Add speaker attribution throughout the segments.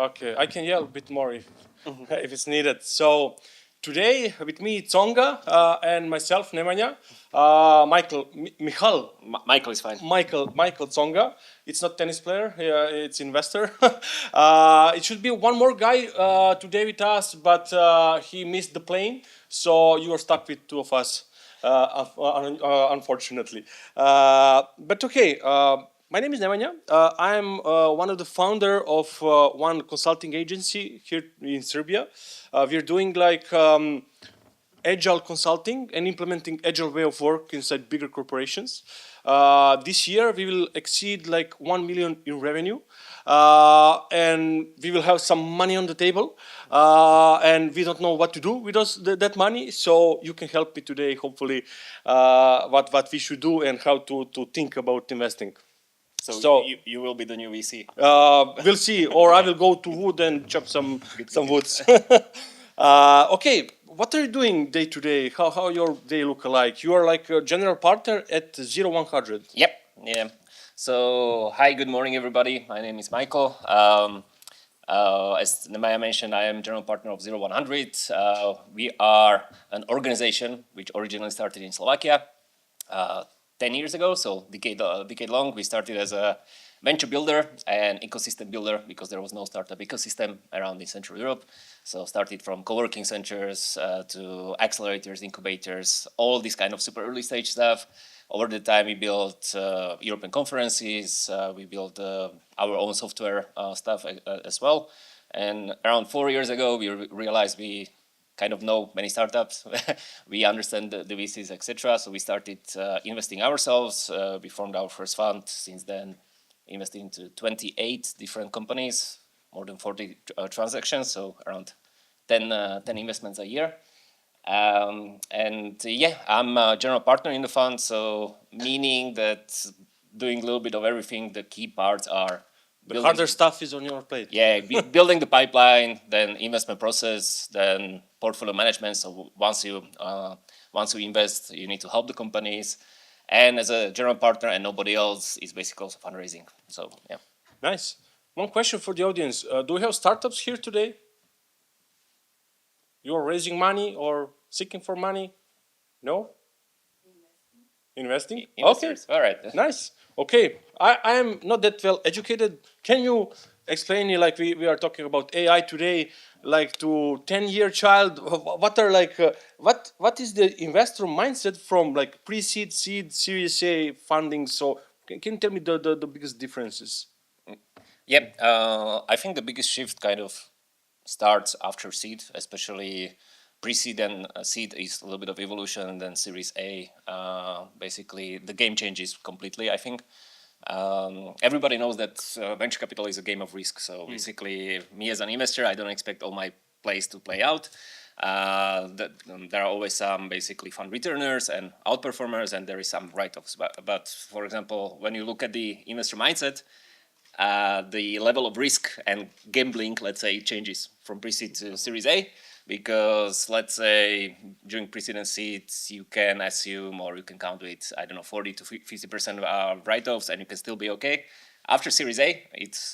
Speaker 1: Okay, I can yell a bit more if it's needed. So today with me Csonga and myself Nemanja, Michal.
Speaker 2: Michael is fine.
Speaker 1: Michael Csonga. It's not tennis player. It's investor. It should be one more guy today with us, but he missed the plane, so you are stuck with two of us. Unfortunately, but okay. My name is Nemanja. I'm one of the founder of one consulting agency here in Serbia. We're doing like agile consulting and implementing agile way of work inside bigger corporations. This year we will exceed like 1 million in revenue, and we will have some money on the table, and we don't know what to do with that money. So you can help me today, hopefully, what we should do and how to think about investing.
Speaker 2: So you will be the new VC.
Speaker 1: We'll see, or I will go to wood and chop some woods. Okay, what are you doing day to day? How your day look like? You are like a general partner at 0100.
Speaker 2: Yep. Yeah. So hi, good morning, everybody. My name is Michael. As Nemanja mentioned, I am general partner of 0100. We are an organization which originally started in Slovakia 10 years ago, so decade long. We started as a venture builder and ecosystem builder because there was no startup ecosystem around in Central Europe. So started from co-working centers to accelerators, incubators, all this kind of super early stage stuff. Over the time, we built European conferences. We built our own software stuff as well. And around 4 years ago, we realized we kind of know many startups. We understand the VCs, etc. So we started investing ourselves. We formed our first fund. Since then, invested into 28 different companies, more than 40 transactions, so around 10 investments a year. And yeah, I'm a general partner in the fund, so meaning that doing a little bit of everything. The key parts are
Speaker 1: the harder stuff is on your plate.
Speaker 2: Yeah, building the pipeline, then investment process, then portfolio management. So once you invest, you need to help the companies. And as a general partner and nobody else is basically also fundraising. So yeah.
Speaker 1: Nice. One question for the audience. Do we have startups here today? You are raising money or seeking for money? No? Investing? Okay.
Speaker 2: All right.
Speaker 1: Nice. Okay. I am not that well educated. Can you explain me, like we are talking about AI today, like to 10-year child, what are like, what is the investor mindset from like pre-seed, seed, Series A funding? So can you tell me the biggest differences?
Speaker 2: Yeah, I think the biggest shift kind of starts after seed, especially pre-seed and seed is a little bit of evolution, and then Series A, basically the game changes completely, I think. Everybody knows that venture capital is a game of risk. So basically, me as an investor, I don't expect all my plays to play out. There are always some basically fund returners and outperformers, and there is some write-offs. But for example, when you look at the investor mindset, the level of risk and gambling, let's say, changes from pre-seed to Series A. Because let's say during pre-seed and seeds, you can assume or you can count with, I don't know, 40 to 50% write-offs, and you can still be okay. After Series A,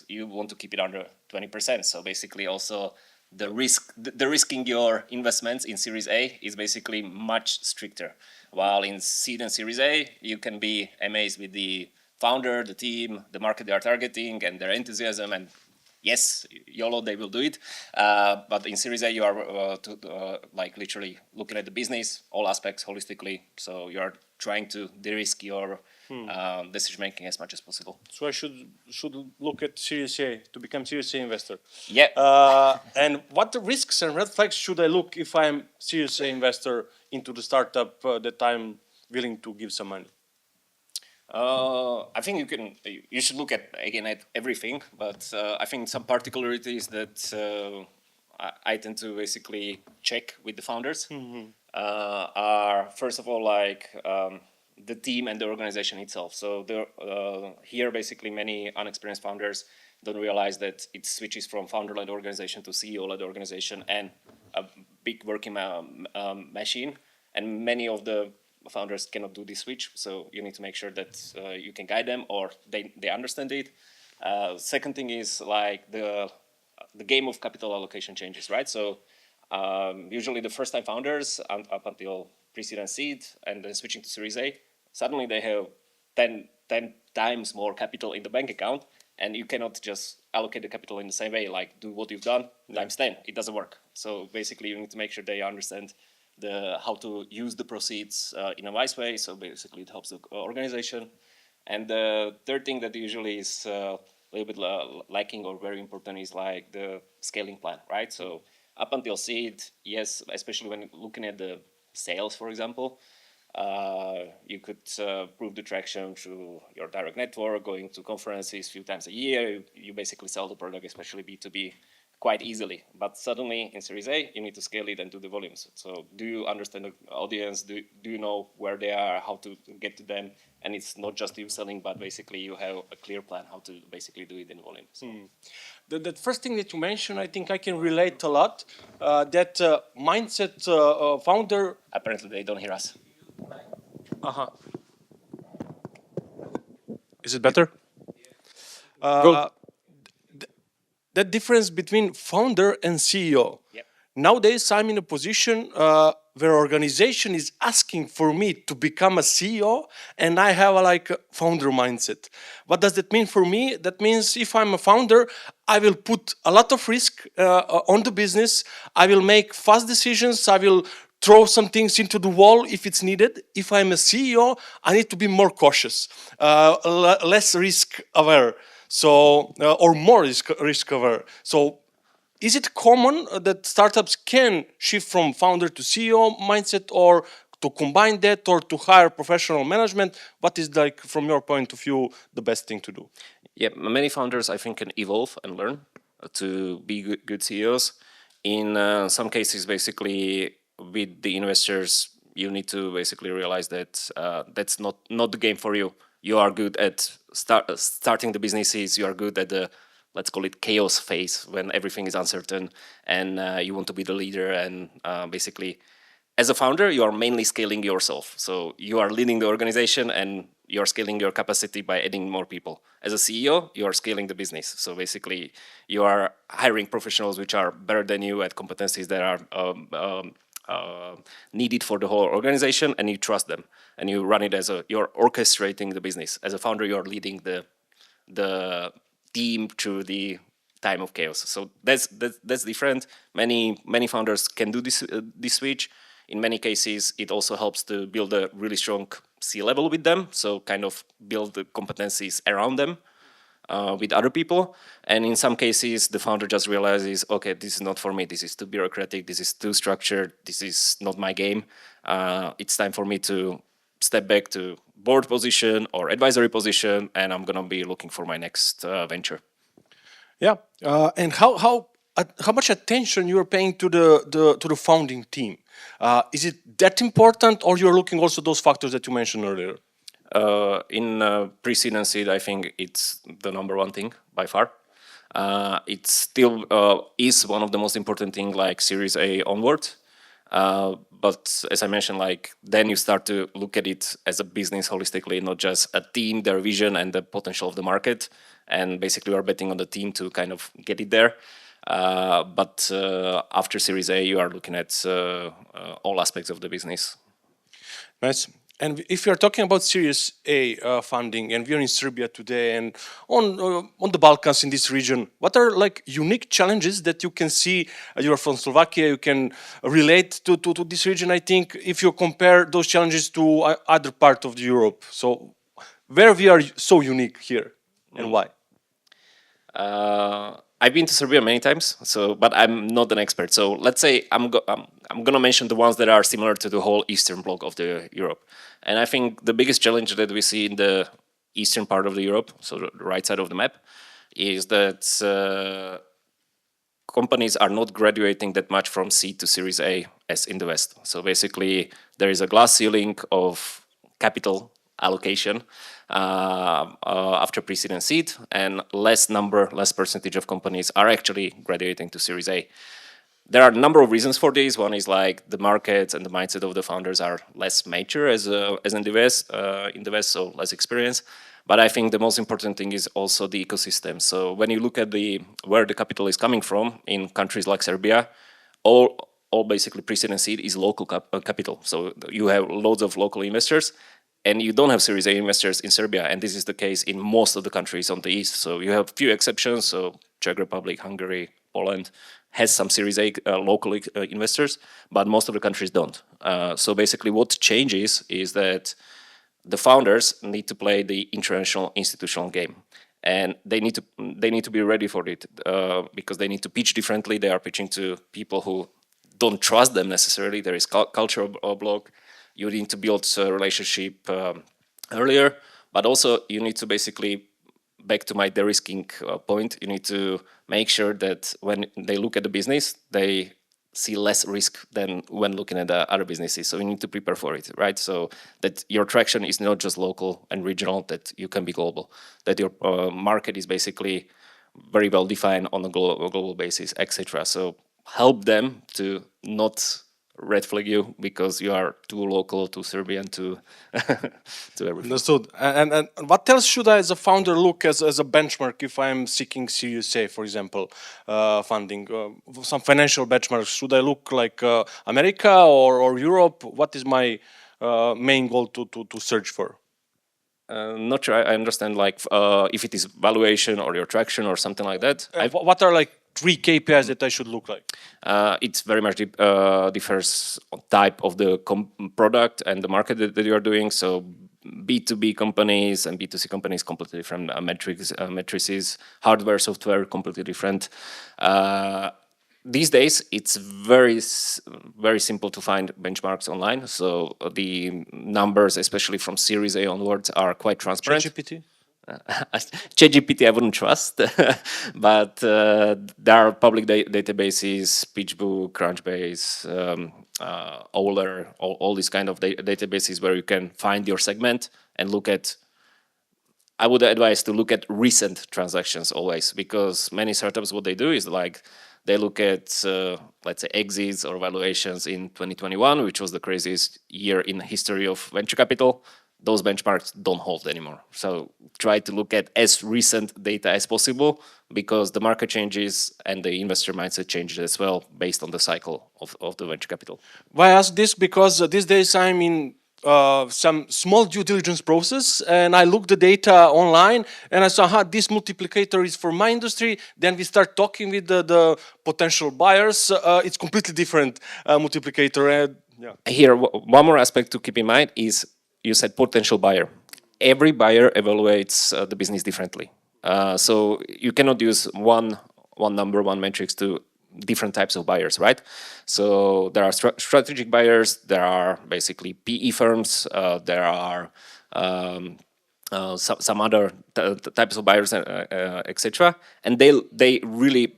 Speaker 2: you want to keep it under 20%. So basically, also the risking your investments in Series A is basically much stricter. While in seed and Series A, you can be amazed with the founder, the team, the market they are targeting, and their enthusiasm, and yes, YOLO, they will do it. But in Series A, you are like literally looking at the business, all aspects holistically. So you are trying to de-risk your decision making as much as possible.
Speaker 1: So I should look at Series A to become Series A investor.
Speaker 2: Yeah.
Speaker 1: And what risks and red flags should I look if I'm Series A investor into the startup that I'm willing to give some money?
Speaker 2: I think you should look at everything, but I think some particularities that I tend to basically check with the founders are, first of all, like the team and the organization itself. So here basically many unexperienced founders don't realize that it switches from founder-led organization to CEO-led organization and a big working machine, and many of the founders cannot do this switch, so you need to make sure that you can guide them or they understand it. Second thing is like the the game of capital allocation changes, right? So usually the first-time founders, up until pre-seed and seed, and then switching to Series A, suddenly they have 10 times more capital in the bank account, and you cannot just allocate the capital in the same way, like do what you've done times 10. It doesn't work. So basically you need to make sure they understand how to use the proceeds in a wise way. So basically it helps the organization. And the third thing that usually is a little bit lacking or very important is like the scaling plan, right? So up until seed, yes, especially when looking at the sales, for example, you could prove the traction through your direct network, going to conferences a few times a year. You basically sell the product, especially B2B, quite easily. But suddenly in Series A, you need to scale it and do the volumes. So do you understand the audience? Do you know where they are, how to get to them? And it's not just you selling, but basically you have a clear plan how to basically do it in volume. So.
Speaker 1: The first thing that you mentioned, I think I can relate a lot. That mindset founder...
Speaker 2: Apparently they don't hear us.
Speaker 1: Uh-huh. Is it better? That difference between founder and CEO.
Speaker 2: Yep.
Speaker 1: Nowadays, I'm in a position where organization is asking for me to become a CEO, and I have a founder mindset. What does that mean for me? That means if I'm a founder, I will put a lot of risk on the business. I will make fast decisions. I will throw some things into the wall if it's needed. If I'm a CEO, I need to be more cautious, less risk aware. So, or more risk aware. So, is it common that startups can shift from founder to CEO mindset, or to combine that, or to hire professional management? What is, from your point of view, the best thing to do?
Speaker 2: Yeah, many founders, I think, can evolve and learn to be good CEOs. In some cases, basically, with the investors, you need to basically realize that that's not the game for you. You are good at starting the businesses. You are good at the, let's call it, chaos phase, when everything is uncertain and you want to be the leader. And basically, as a founder, you are mainly scaling yourself. So you are leading the organization and you're scaling your capacity by adding more people. As a CEO, you are scaling the business. So basically, you are hiring professionals which are better than you at competencies that are needed for the whole organization, and you trust them, and you run it you're orchestrating the business. As a founder, you're leading the team through the time of chaos. So that's different. Many founders can do this switch. In many cases, it also helps to build a really strong C-level with them. So kind of build the competencies around them. With other people, and in some cases the founder just realizes, okay, this is not for me, this is too bureaucratic, this is too structured, this is not my game. It's time for me to step back to board position or advisory position, and I'm gonna be looking for my next venture.
Speaker 1: Yeah, and how much attention you're paying to the founding team? Is it that important, or you're looking also those factors that you mentioned earlier?
Speaker 2: In pre-seed and seed, I think it's the number one thing by far. It still is one of the most important things, like Series A onward. But as I mentioned, then you start to look at it as a business holistically, not just a team, their vision and the potential of the market. And basically, you are betting on the team to kind of get it there. But after Series A, you are looking at all aspects of the business.
Speaker 1: Nice. And if you're talking about Series A funding, and we're in Serbia today, and on the Balkans in this region, what are unique challenges that you can see? You're from Slovakia, you can relate to this region. I think if you compare those challenges to other part of Europe, so where we are so unique here, and why?
Speaker 2: I've been to Serbia many times, but I'm not an expert. So let's say I'm gonna mention the ones that are similar to the whole eastern bloc of the Europe. And I think the biggest challenge that we see in the eastern part of the Europe, so the right side of the map, is that companies are not graduating that much from seed to Series A as in the West. So basically, there is a glass ceiling of capital allocation after pre-seed and seed, and less percentage of companies are actually graduating to Series A. There are a number of reasons for this. One is the market and the mindset of the founders are less mature as in the West, so less experience. But I think the most important thing is also the ecosystem. So when you look at where the capital is coming from in countries like Serbia, all basically pre-seed and seed is local capital. So you have loads of local investors, and you don't have Series A investors in Serbia, and this is the case in most of the countries on the east. So you have few exceptions. So Czech Republic, Hungary, Poland has some Series A local investors, but most of the countries don't. So basically, what changes is that the founders need to play the international institutional game, and they need to be ready for it because they need to pitch differently. They are pitching to people who don't trust them necessarily. There is cultural block. You need to build a relationship earlier, but also you need to basically, back to my de-risking point, you need to make sure that when they look at the business, they see less risk than when looking at the other businesses. So you need to prepare for it, right? So that your traction is not just local and regional, that you can be global, that your market is basically very well defined on a global basis, etc. So help them to not red flag you because you are too local, too Serbian, to everything.
Speaker 1: Understood. And what else should I, as a founder, look as a benchmark if I'm seeking Series A, for example, funding? Some financial benchmarks. Should I look like America or Europe? What is my main goal to search for?
Speaker 2: Not sure I understand, like, if it is valuation or your traction or something like that.
Speaker 1: What are like 3 KPIs that I should look like?
Speaker 2: It's very much differs on type of the product and the market that you are doing. So B2B companies and B2C companies, completely different matrices. Hardware, software, completely different. These days, it's very simple to find benchmarks online. So the numbers, especially from Series A onwards, are quite transparent.
Speaker 1: ChatGPT?
Speaker 2: ChatGPT I wouldn't trust, but there are public databases, PitchBook, Crunchbase, Euler, all these kind of databases where you can find your segment and look at. I would advise to look at recent transactions always, because many startups, what they do is like they look at, let's say, exits or valuations in 2021, which was the craziest year in the history of venture capital. Those benchmarks don't hold anymore. So try to look at as recent data as possible, because the market changes and the investor mindset changes as well based on the cycle of the venture capital.
Speaker 1: Why I ask this? Because these days I'm in some small due diligence process, and I look the data online, and I saw this multiplicator is for my industry. Then we start talking with the potential buyers. It's completely different multiplicator. Yeah.
Speaker 2: Here, one more aspect to keep in mind is, you said potential buyer. Every buyer evaluates the business differently. So you cannot use one number, one metrics to different types of buyers, right? So there are strategic buyers, there are basically PE firms, there are some other types of buyers, etc. And they really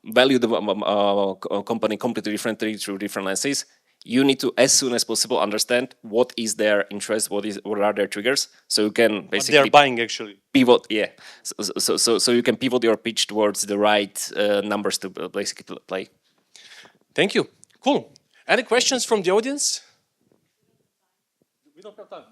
Speaker 2: value the company completely differently through different lenses. You need to, as soon as possible, understand what is their interest, what are their triggers, so you can basically
Speaker 1: what they are buying actually
Speaker 2: pivot. Yeah, so you can pivot your pitch towards the right numbers to basically play.
Speaker 1: Thank you. Cool. Any questions from the audience? We don't have time.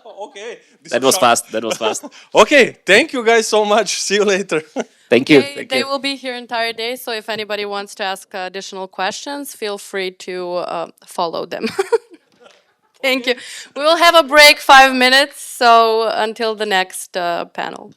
Speaker 1: Okay.
Speaker 2: That was fast. That was fast.
Speaker 1: Okay. Thank you guys so much. See you later.
Speaker 2: Thank you.
Speaker 3: They will be here entire day, so if anybody wants to ask additional questions, feel free to follow them. Thank you. We will have a break 5 minutes, so until the next panel.